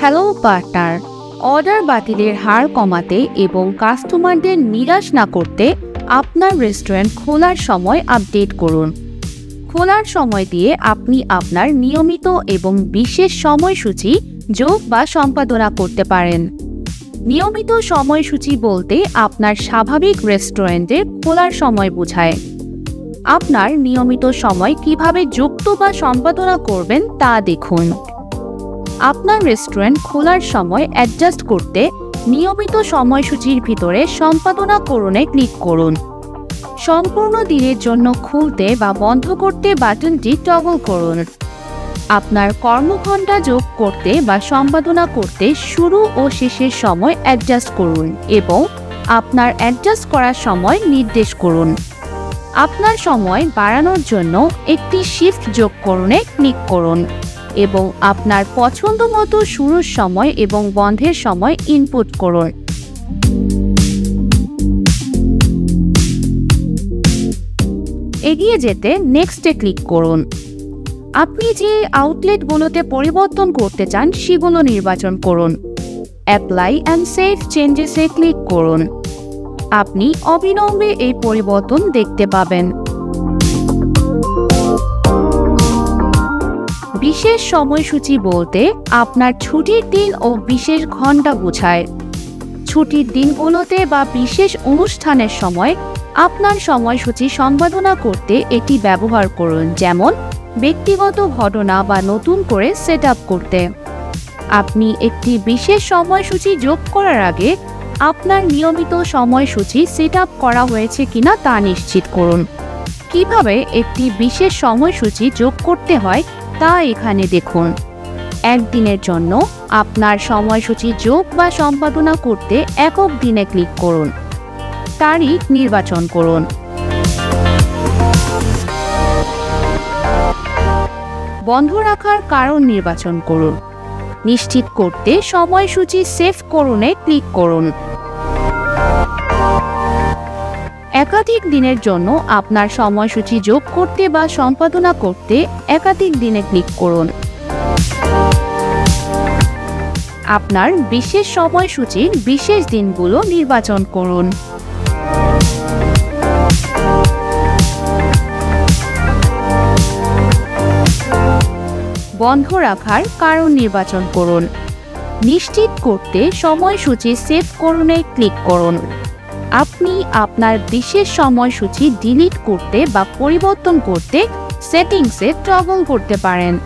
Hello partner, order বাতিলের হার কমাতে এবং কাস্টমারদের নিরাশ না করতে আপনার রেস্টুরেন্ট খোলার সময় আপডেট করুন। খোলার সময় দিয়ে আপনি আপনার নিয়মিত এবং বিশেষ সময়সূচি যোগ বা সম্পাদনা করতে পারেন। নিয়মিত সময়সূচি বলতে আপনার স্বাভাবিক রেস্টুরেন্টের খোলার সময় বোঝায়। আপনার নিয়মিত সময় কিভাবে যুক্ত বা সম্পাদনা করবেন তা দেখুন। আপনার রেস্টুরেন্ট খোলার সময় অ্যাডজাস্ট করতে নিয়মিত সময়সূচির ভিতরে সম্পাদনা করণে ক্লিক করুন। সম্পূর্ণ দিনের জন্য খুলতে বা বন্ধ করতে বাটনটি টগল করুন। আপনার কর্মঘণ্টা যোগ করতে বা সম্পাদনা করতে শুরু ও শেষের সময় অ্যাডজাস্ট করুন এবং আপনার অ্যাডজাস্ট করার সময় নির্দেশ করুন। আপনার সময় বাড়ানোর জন্য একটি শিফট যোগ করণে ক্লিক করুন এবং আপনার পছন্দ মতো শুরুর সময় এবং বন্ধের সময় ইনপুট করুন। এগিয়ে যেতে নেক্সটে ক্লিক করুন। আপনি যে আউটলেটগুলোতে পরিবর্তন করতে চান সেগুলো নির্বাচন করুন। অ্যাপ্লাই অ্যান্ড সেভ চেঞ্জেসে ক্লিক করুন। আপনি অবিলম্বে এই পরিবর্তন দেখতে পাবেন। বিশেষ সময়সূচি বলতে আপনার ছুটির দিন ও বিশেষ ঘণ্টা বোঝায়। ছুটির দিনগুলোতে বা বিশেষ অনুষ্ঠানের সময় আপনার সময়সূচি সম্পাদনা করতে এটি ব্যবহার করুন, যেমন ব্যক্তিগত ঘটনা বা নতুন করে সেট আপ করতে। আপনি একটি বিশেষ সময়সূচি যোগ করার আগে আপনার নিয়মিত সময়সূচি সেট আপ করা হয়েছে কিনা তা নিশ্চিত করুন। কিভাবে একটি বিশেষ সময়সূচি যোগ করতে হয় তা এখানে দেখুন। একদিনের জন্য আপনার সময়সূচি যোগ বা সম্পাদনা করতে একক দিনে ক্লিক করুন। তারিখ নির্বাচন করুন। বন্ধ রাখার কারণ নির্বাচন করুন। নিশ্চিত করতে সময়সূচি সেভ করণে ক্লিক করুন। একাধিক দিনের জন্য আপনার সময়সূচি যোগ করতে বা সম্পাদনা করতে একাধিক দিনে ক্লিক করুন। আপনার বিশেষ সময়সূচির বিশেষ দিনগুলো নির্বাচন করুন। বন্ধ রাখার কারণ নির্বাচন করুন। নিশ্চিত করতে সময়সূচি সেভ করণে ক্লিক করুন। আপনি আপনার বিশেষ সময়সূচি ডিলিট করতে বা পরিবর্তন করতে সেটিংসে টগল করতে পারেন।